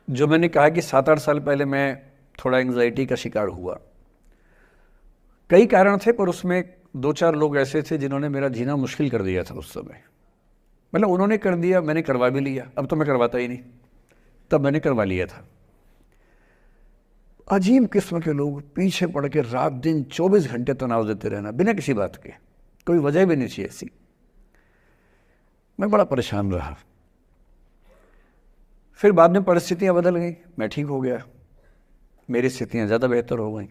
जो मैंने कहा कि 7-8 साल पहले मैं थोड़ा एंग्जाइटी का शिकार हुआ। कई कारण थे, पर उसमें 2-4 लोग ऐसे थे जिन्होंने मेरा जीना मुश्किल कर दिया था उस समय। मतलब उन्होंने कर दिया, मैंने करवा भी लिया। अब तो मैं करवाता ही नहीं, तब मैंने करवा लिया था। अजीब किस्म के लोग पीछे पड़ के रात दिन 24 घंटे तनाव देते रहना बिना किसी बात के, कोई वजह भी नहीं थी ऐसी। मैं बड़ा परेशान रहा। फिर बाद में परिस्थितियां बदल गई, मैं ठीक हो गया, मेरी स्थितियां ज़्यादा बेहतर हो गई।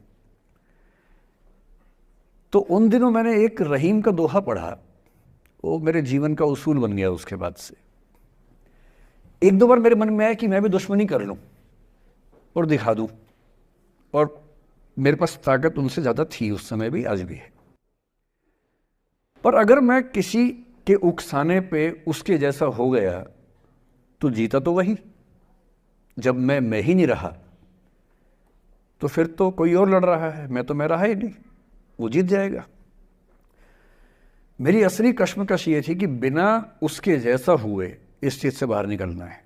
तो उन दिनों मैंने एक रहीम का दोहा पढ़ा, वो मेरे जीवन का उसूल बन गया। उसके बाद से 1-2 बार मेरे मन में आया कि मैं भी दुश्मनी कर लूं और दिखा दूं, और मेरे पास ताकत उनसे ज़्यादा थी उस समय भी, आज भी है। पर अगर मैं किसी के उकसाने पे उसके जैसा हो गया तो जीता तो वही। जब मैं ही नहीं रहा तो फिर तो कोई और लड़ रहा है, मैं तो मैं रहा ही नहीं, वो जीत जाएगा। मेरी असली कश्मकश ये थी कि बिना उसके जैसा हुए इस चीज़ से बाहर निकलना है।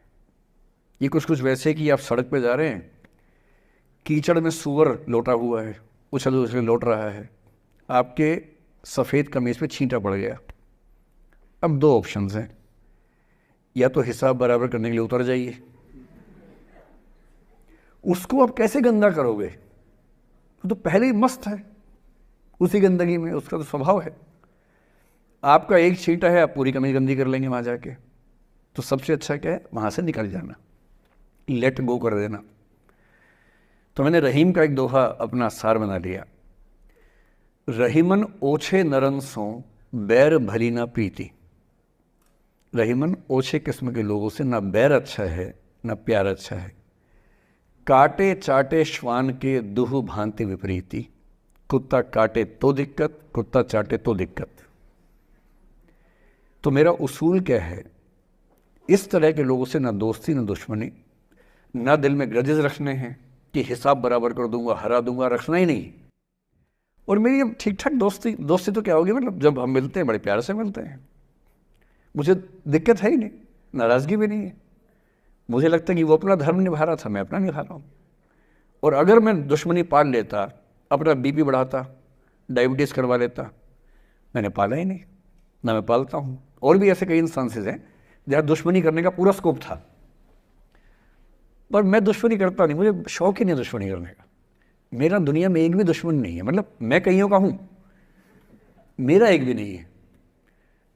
ये कुछ वैसे कि आप सड़क पे जा रहे हैं, कीचड़ में सूअर लोटा हुआ है, उछल उछल लौट रहा है, आपके सफ़ेद कमीज पे छींटा पड़ गया। अब 2 ऑप्शंस हैं, या तो हिसाब बराबर करने के लिए उतर जाइए, उसको आप कैसे गंदा करोगे, वो तो पहले ही मस्त है उसी गंदगी में, उसका तो स्वभाव है। आपका एक छींटा है, आप पूरी कमीज गंदी कर लेंगे वहां जाके। तो सबसे अच्छा क्या है, वहां से निकल जाना, लेट गो कर देना। तो मैंने रहीम का एक दोहा अपना सार बना लिया। रहीमन ओछे नरन सो बैर भली ना प्रीति। रहीमन ओछे किस्म के लोगों से ना बैर अच्छा है ना प्यार अच्छा है। काटे चाटे श्वान के दुह भांति विपरीति। कुत्ता काटे तो दिक्कत, कुत्ता चाटे तो दिक्कत। तो मेरा उसूल क्या है, इस तरह के लोगों से ना दोस्ती ना दुश्मनी, ना दिल में ग्रजेस रखने हैं कि हिसाब बराबर कर दूंगा, हरा दूंगा, रखना ही नहीं। और मेरी अब ठीक ठाक दोस्ती तो क्या होगी, मतलब जब हम मिलते हैं बड़े प्यार से मिलते हैं, मुझे दिक्कत है ही नहीं, नाराज़गी भी नहीं है। मुझे लगता है कि वो अपना धर्म निभा रहा था, मैं अपना निभा रहा हूँ। और अगर मैं दुश्मनी पाल लेता, अपना बीपी बढ़ाता, डायबिटीज़ करवा लेता, मैंने पाला ही नहीं, ना मैं पालता हूँ। और भी ऐसे कई इंस्टांसेस हैं जहाँ दुश्मनी करने का पूरा स्कोप था, पर मैं दुश्मनी करता नहीं, मुझे शौक ही नहीं दुश्मनी करने का। मेरा दुनिया में एक भी दुश्मन नहीं है, मतलब मैं कईयों का हूँ, मेरा एक भी नहीं है।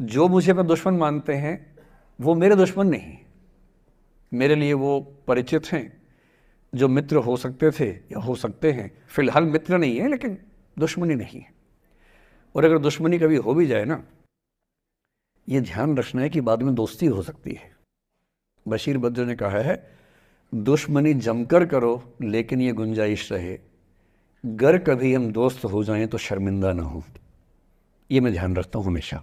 जो मुझे अपना दुश्मन मानते हैं वो मेरे दुश्मन नहीं, मेरे लिए वो परिचित हैं, जो मित्र हो सकते थे या हो सकते हैं। फिलहाल मित्र नहीं है, लेकिन दुश्मनी नहीं है। और अगर दुश्मनी कभी हो भी जाए ना, ये ध्यान रखना है कि बाद में दोस्ती हो सकती है। बशीर बद्र ने कहा है, दुश्मनी जमकर करो लेकिन ये गुंजाइश रहे, गर कभी हम दोस्त हो जाएं तो शर्मिंदा ना हो। ये मैं ध्यान रखता हूँ हमेशा।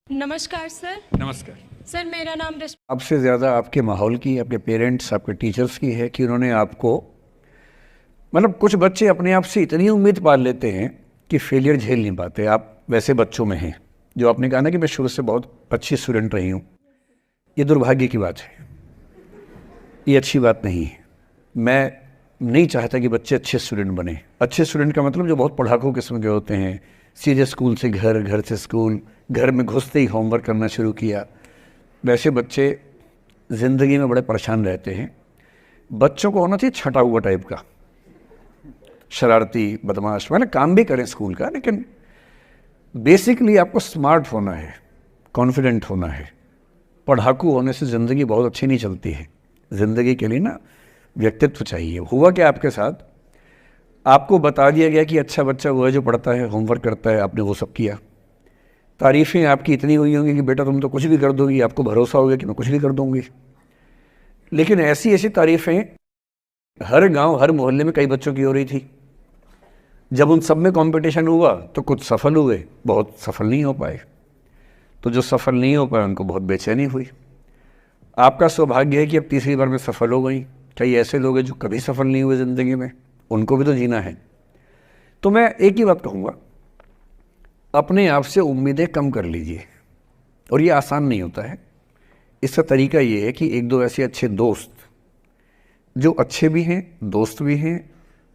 नमस्कार सर। नमस्कार सर, मेरा नाम आपसे ज़्यादा आपके माहौल की, आपके पेरेंट्स, आपके टीचर्स की है कि उन्होंने आपको, मतलब कुछ बच्चे अपने आप से इतनी उम्मीद पाल लेते हैं कि फेलियर झेल नहीं पाते। आप वैसे बच्चों में हैं। जो आपने कहा ना कि मैं शुरू से बहुत अच्छी स्टूडेंट रही हूँ, ये दुर्भाग्य की बात है, ये अच्छी बात नहीं है। मैं नहीं चाहता कि बच्चे अच्छे स्टूडेंट बने। अच्छे स्टूडेंट का मतलब जो बहुत पढ़ाकू किस्म के होते हैं, सीधे स्कूल से घर, घर से स्कूल, घर में घुसते ही होमवर्क करना शुरू किया, वैसे बच्चे ज़िंदगी में बड़े परेशान रहते हैं। बच्चों को होना चाहिए छटा हुआ टाइप का, शरारती, बदमाश, मतलब काम भी करें स्कूल का, लेकिन बेसिकली आपको स्मार्ट होना है, कॉन्फिडेंट होना है। पढ़ाकू होने से ज़िंदगी बहुत अच्छी नहीं चलती है। ज़िंदगी के लिए ना व्यक्तित्व चाहिए। हुआ क्या आपके साथ, आपको बता दिया गया कि अच्छा बच्चा वो है जो पढ़ता है, होमवर्क करता है, आपने वो सब किया। तारीफ़ें आपकी इतनी हुई होंगी कि बेटा तुम तो कुछ भी कर दोगी, आपको भरोसा हो गया कि मैं कुछ भी कर दूंगी। लेकिन ऐसी ऐसी तारीफ़ें हर गांव, हर मोहल्ले में कई बच्चों की हो रही थी। जब उन सब में कंपटीशन हुआ तो कुछ सफल हुए, बहुत सफल नहीं हो पाए। तो जो सफल नहीं हो पाए उनको बहुत बेचैनी हुई। आपका सौभाग्य है कि अब तीसरी बार में सफल हो गई। कई ऐसे लोग हैं जो कभी सफल नहीं हुए ज़िंदगी में, उनको भी तो जीना है। तो मैं एक ही बात कहूँगा, अपने आप से उम्मीदें कम कर लीजिए। और ये आसान नहीं होता है, इसका तरीका ये है कि एक दो ऐसे अच्छे दोस्त जो अच्छे भी हैं, दोस्त भी हैं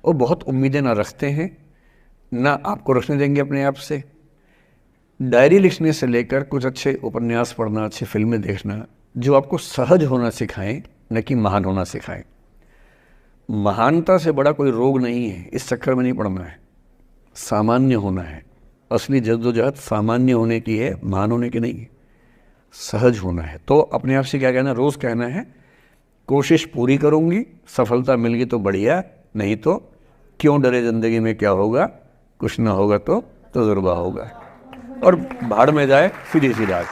और बहुत उम्मीदें ना रखते हैं, ना आपको रखने देंगे अपने आप से। डायरी लिखने से लेकर कुछ अच्छे उपन्यास पढ़ना, अच्छी फिल्में देखना, जो आपको सहज होना सिखाएं, न कि महान होना सिखाएं। महानता से बड़ा कोई रोग नहीं है, इस चक्कर में नहीं पड़ना है, सामान्य होना है। असली जद्दोजहद सामान्य होने की है, महान होने की नहीं है, सहज होना है। तो अपने आप से क्या कहना, रोज़ कहना है कोशिश पूरी करूँगी, सफलता मिल गई तो बढ़िया, नहीं तो क्यों डरे, ज़िंदगी में क्या होगा, कुछ ना होगा तो तजुर्बा होगा, और भाड़ में जाए सीधी सी रात।